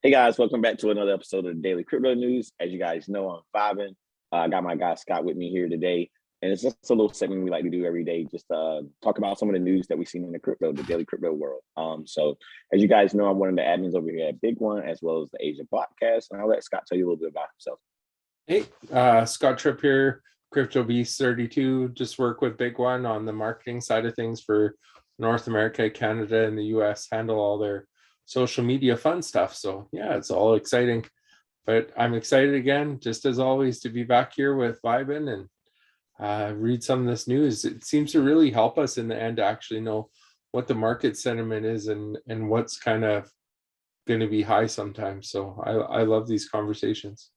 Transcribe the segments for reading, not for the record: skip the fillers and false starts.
Hey guys, welcome back to another episode of the Daily Crypto News. As you guys know, I'm Fabian. I got my guy Scott with me here today, and it's just a little segment we like to do every day, just talk about some of the news that we've seen in the daily crypto world. So as you guys know, I'm one of the admins over here at BigONE, as well as the Asia podcast, and I'll let Scott tell you a little bit about himself. Hey, Scott Tripp here, Crypto Beast 32. Just work with BigONE on the marketing side of things for North America, Canada, and the US. Handle all their social media fun stuff. So yeah, it's all exciting. But I'm excited again, just as always, to be back here with Vibin and read some of this news. It seems to really help us in the end to actually know what the market sentiment is and what's kind of going to be high sometimes. So I love these conversations.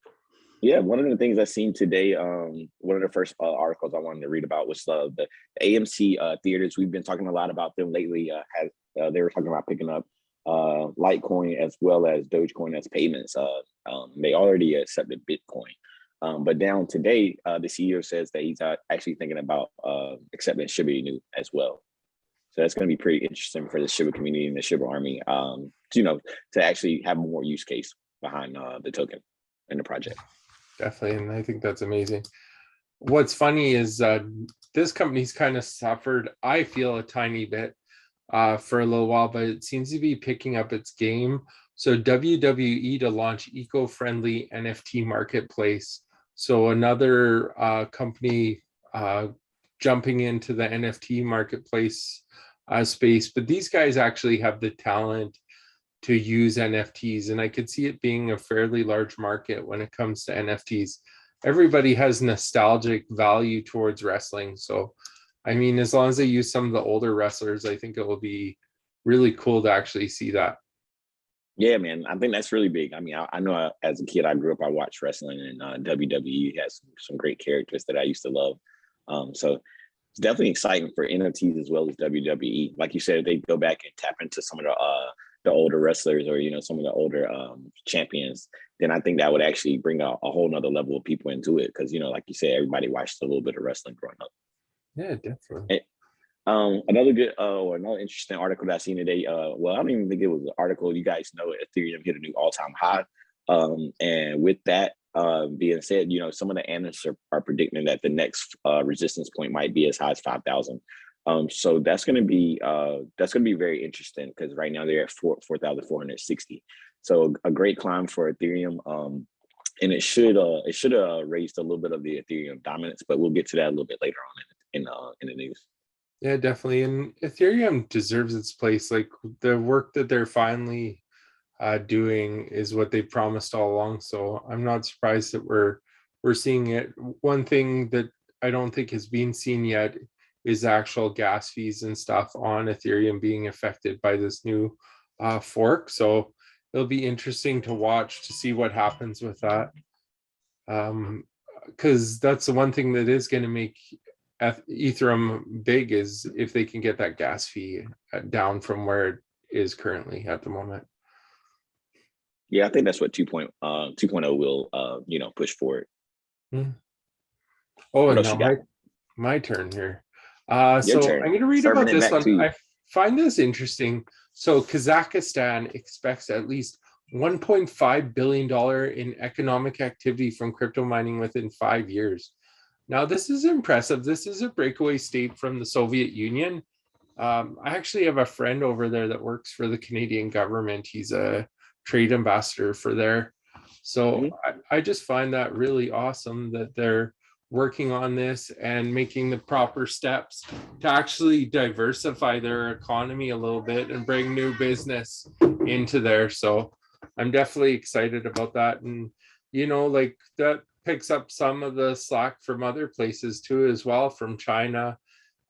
Yeah, one of the things I seen today, one of the first articles I wanted to read about was the AMC theaters. We've been talking a lot about them lately. They were talking about picking up Litecoin as well as Dogecoin as payments. They already accepted Bitcoin. But down today, the CEO says that he's actually thinking about accepting Shiba Inu as well. So that's going to be pretty interesting for the Shiba community and the Shiba army, to actually have more use case behind the token and the project. Definitely, and I think that's amazing. What's funny is this company's kind of suffered, I feel, a tiny bit for a little while, but it seems to be picking up its game. So WWE to launch eco-friendly NFT marketplace. So another company jumping into the NFT marketplace space, but these guys actually have the talent to use NFTs, and I could see it being a fairly large market when it comes to NFTs. Everybody has nostalgic value towards wrestling, so I mean, as long as they use some of the older wrestlers, I think it will be really cool to actually see that. Yeah, man, I think that's really big. I mean, I know as a kid, I grew up, I watched wrestling, and WWE has some great characters that I used to love. So it's definitely exciting for NFTs as well as WWE. Like you said, if they go back and tap into some of the older wrestlers, or some of the older champions, then I think that would actually bring a whole nother level of people into it, because like you said, everybody watched a little bit of wrestling growing up. Yeah, definitely. Another good or another interesting article that I seen today. Well, I don't even think it was an article. You guys know Ethereum hit a new all-time high, and with that being said, some of the analysts are predicting that the next resistance point might be as high as 5,000. So that's going to be very interesting, because right now they're at 4,460. So a great climb for Ethereum, and it should have raised a little bit of the Ethereum dominance, but we'll get to that a little bit later on in the news. Yeah, definitely. And Ethereum deserves its place. Like, the work that they're finally doing is what they promised all along. So I'm not surprised that we're seeing it. One thing that I don't think has been seen yet is actual gas fees and stuff on Ethereum being affected by this new fork. So it'll be interesting to watch to see what happens with that. Because that's the one thing that is going to make Ethereum big, is if they can get that gas fee down from where it is currently at the moment. Yeah, I think that's what 2.0 will push forward. Oh, and now my turn here. So turn. I'm going to read about this one. I find this interesting. So Kazakhstan expects at least $1.5 billion in economic activity from crypto mining within 5 years. Now, this is impressive. This is a breakaway state from the Soviet Union. I actually have a friend over there that works for the Canadian government. He's a trade ambassador for there. So I just find that really awesome that they're working on this and making the proper steps to actually diversify their economy a little bit and bring new business into there. So I'm definitely excited about that. And, like, that picks up some of the slack from other places too, as well, from China.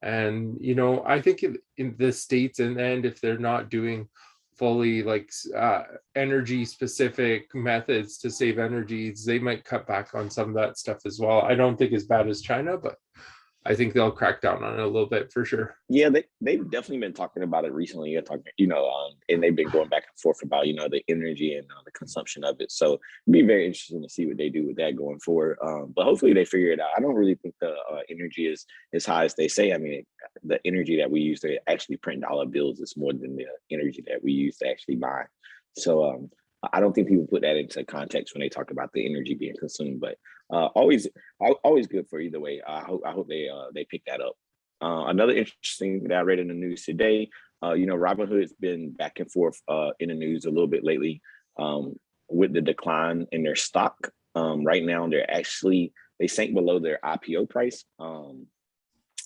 And, I think in the States, in the end, if they're not doing fully like energy specific methods to save energies, they might cut back on some of that stuff as well. I don't think as bad as China, but I think they'll crack down on it a little bit for sure. Yeah, they've definitely been talking about it recently. And they've been going back and forth about the energy and the consumption of it. So it'd be very interesting to see what they do with that going forward. But hopefully they figure it out. I don't really think the energy is as high as they say. I mean, the energy that we use to actually print dollar bills is more than the energy that we use to actually buy. So I don't think people put that into context when they talk about the energy being consumed, but always good for either way. I hope they pick that up. Another interesting that I read in the news today, Robinhood's been back and forth in the news a little bit lately with the decline in their stock. Right now, they sank below their IPO price.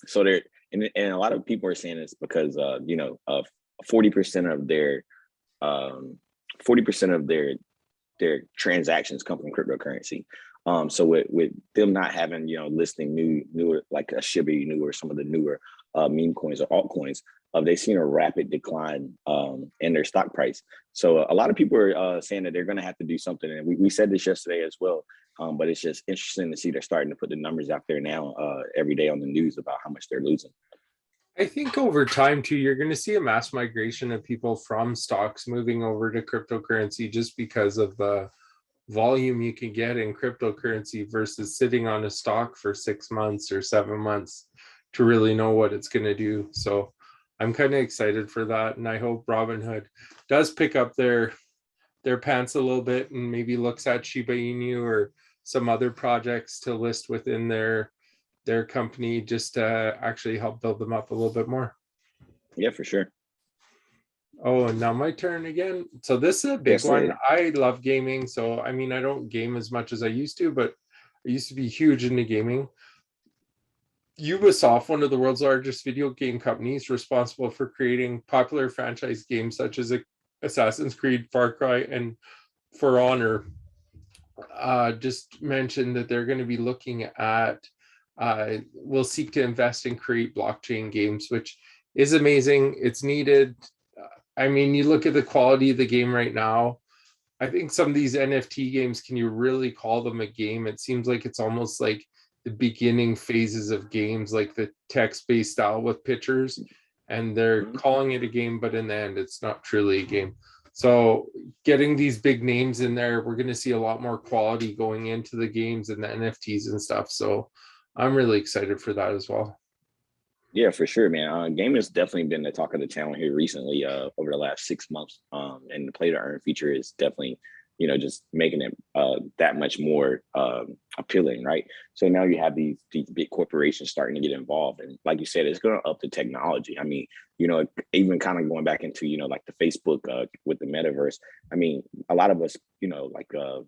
So they're and a lot of people are saying it's because 40% of their 40% of their transactions come from cryptocurrency. So with them not having, listing newer like a Shiba or some of the newer meme coins or altcoins, they've seen a rapid decline in their stock price. So a lot of people are saying that they're going to have to do something. And we said this yesterday as well. But it's just interesting to see they're starting to put the numbers out there now every day on the news about how much they're losing. I think over time too, you're going to see a mass migration of people from stocks moving over to cryptocurrency just because of the volume you can get in cryptocurrency versus sitting on a stock for 6 months or 7 months to really know what it's going to do. So I'm kind of excited for that. And I hope Robinhood does pick up their pants a little bit and maybe looks at Shiba Inu or some other projects to list within their company just to actually help build them up a little bit more. Yeah, for sure. Oh, and now my turn again. So this is a big one. I love gaming. So, I mean, I don't game as much as I used to, but I used to be huge into gaming. Ubisoft, one of the world's largest video game companies, responsible for creating popular franchise games such as Assassin's Creed, Far Cry, and For Honor, just mentioned that they're going to be looking at will seek to invest and create blockchain games, which is amazing. It's needed. I mean, you look at the quality of the game right now. I think some of these NFT games, can you really call them a game? It seems like it's almost like the beginning phases of games, like the text-based style with pictures, and they're calling it a game, but in the end, it's not truly a game. So getting these big names in there, we're going to see a lot more quality going into the games and the NFTs and stuff. So I'm really excited for that as well. Yeah, for sure, man. Gaming has definitely been the talk of the town here recently over the last 6 months. And the play to earn feature is definitely, just making it that much more appealing, right? So now you have these big corporations starting to get involved. And like you said, it's going to up the technology. I mean, even kind of going back into, like the Facebook with the metaverse. I mean, a lot of us,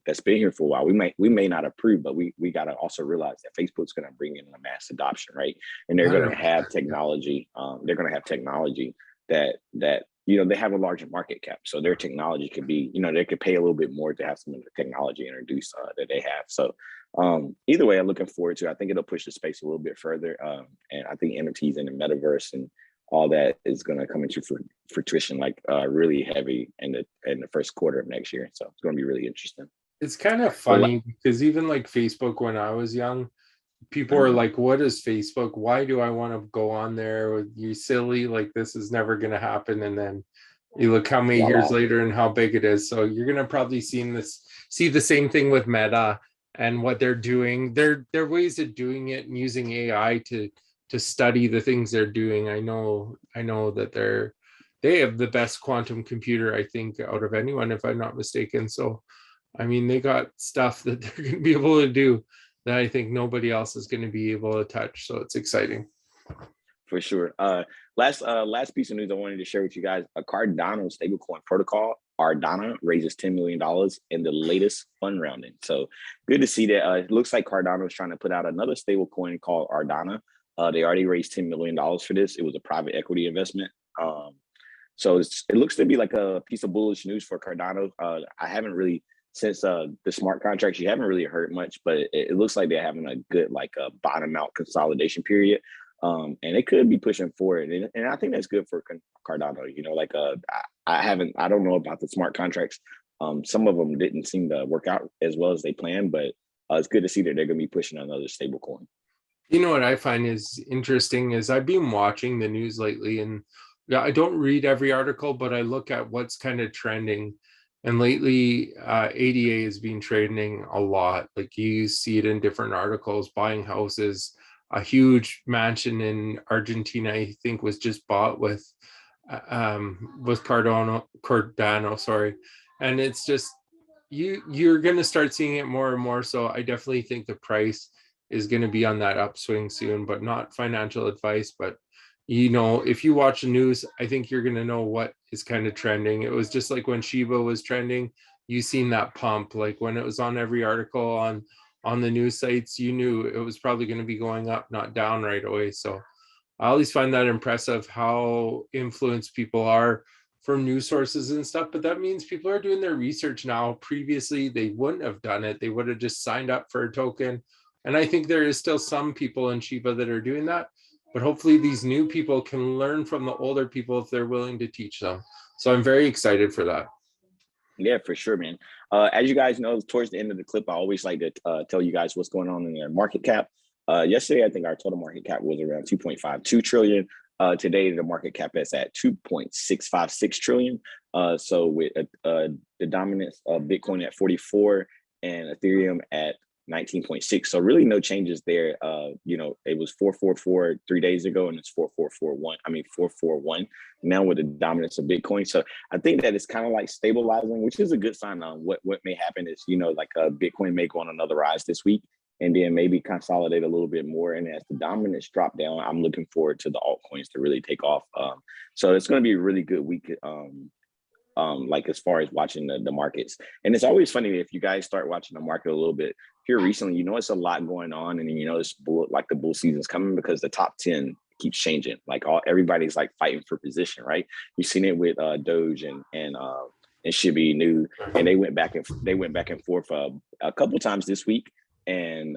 that's been here for a while, we may not approve, but we got to also realize that Facebook's going to bring in a mass adoption, right? And they're going to have technology. They're going to have technology that they have a larger market cap. So their technology could be, they could pay a little bit more to have some of the technology introduced that they have. So either way, I'm looking forward to it. I think it'll push the space a little bit further. And I think NFTs in the metaverse and all that is going to come into fruition really heavy in the first quarter of next year. So it's going to be really interesting. It's kind of funny because even like Facebook, when I was young, people are like, what is Facebook? Why do I want to go on there? You silly, like this is never going to happen. And then you look how many years later and how big it is. So you're going to probably see the same thing with Meta and what they're doing. There are ways of doing it and using AI to study the things they're doing. I know that they have the best quantum computer, I think, out of anyone, if I'm not mistaken. So, I mean, they got stuff that they're going to be able to do that I think nobody else is going to be able to touch. So it's exciting. For sure. Last piece of news I wanted to share with you guys: a Cardano stablecoin protocol, Cardano, raises $10 million in the latest fund rounding. So good to see that. It looks like Cardano is trying to put out another stablecoin called Cardano. They already raised $10 million for this. It was a private equity investment. So it looks to be like a piece of bullish news for Cardano. I haven't really, since the smart contracts, you haven't really heard much, but it looks like they're having a good bottom out consolidation period. And it could be pushing forward. And I think that's good for Cardano. I don't know about the smart contracts. Some of them didn't seem to work out as well as they planned, but it's good to see that they're going to be pushing another stable coin. You know what I find is interesting is I've been watching the news lately, and I don't read every article, but I look at what's kind of trending. And lately, ADA has been trending a lot. Like you see it in different articles, buying houses. A huge mansion in Argentina, I think, was just bought with Cardano, sorry. And it's just you're going to start seeing it more and more. So I definitely think the price is going to be on that upswing soon, but not financial advice. But if you watch the news, I think you're going to know what is kind of trending. It was just like when Shiba was trending, you seen that pump. Like when it was on every article on the news sites, you knew it was probably going to be going up, not down right away. So I always find that impressive how influenced people are from news sources and stuff. But that means people are doing their research now. Previously, they wouldn't have done it. They would have just signed up for a token. And I think there is still some people in Shiba that are doing that. But hopefully these new people can learn from the older people if they're willing to teach them. So I'm very excited for that. Yeah, for sure, man. As you guys know, towards the end of the clip, I always like to tell you guys what's going on in their market cap. Yesterday, I think our total market cap was around 2.52 trillion. Today, the market cap is at 2.656 trillion. So with the dominance of Bitcoin at 44 and Ethereum at 19.6. So really no changes there. It was 444 3 days ago, and it's 441 now with the dominance of Bitcoin. So I think that it's kind of like stabilizing, which is a good sign. On what may happen is, Bitcoin may go on another rise this week, and then maybe consolidate a little bit more. And as the dominance drop down, I'm looking forward to the altcoins to really take off. So it's going to be a really good week. Like as far as watching the markets. And it's always funny if you guys start watching the market a little bit here recently, it's a lot going on, and it's the bull season's coming because the top 10 keeps changing. Like everybody's like fighting for position, right? You've seen it with Doge and Shiba New, and they went back and forth a couple times this week. And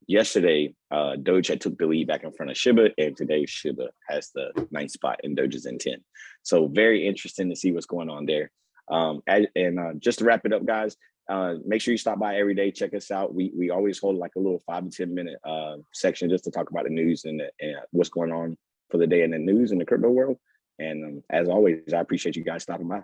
yesterday, Doge had took the lead back in front of Shiba, and today Shiba has the 9th spot and Doge is in 10. So very interesting to see what's going on there. Just to wrap it up, guys, make sure you stop by every day. Check us out. We always hold like a little 5 to 10 minute section just to talk about the news and what's going on for the day in the news in the crypto world. And as always, I appreciate you guys stopping by.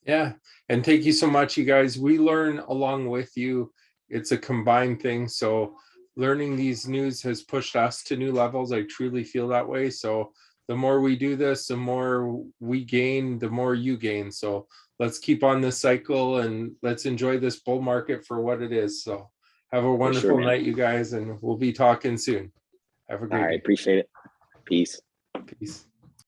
Yeah, and thank you so much, you guys. We learn along with you. It's a combined thing. So learning these news has pushed us to new levels. I truly feel that way. So the more we do this, the more we gain, the more you gain. So let's keep on this cycle and let's enjoy this bull market for what it is. So have a wonderful night, you guys, and we'll be talking soon. Have a great day. Appreciate it. Peace. Peace.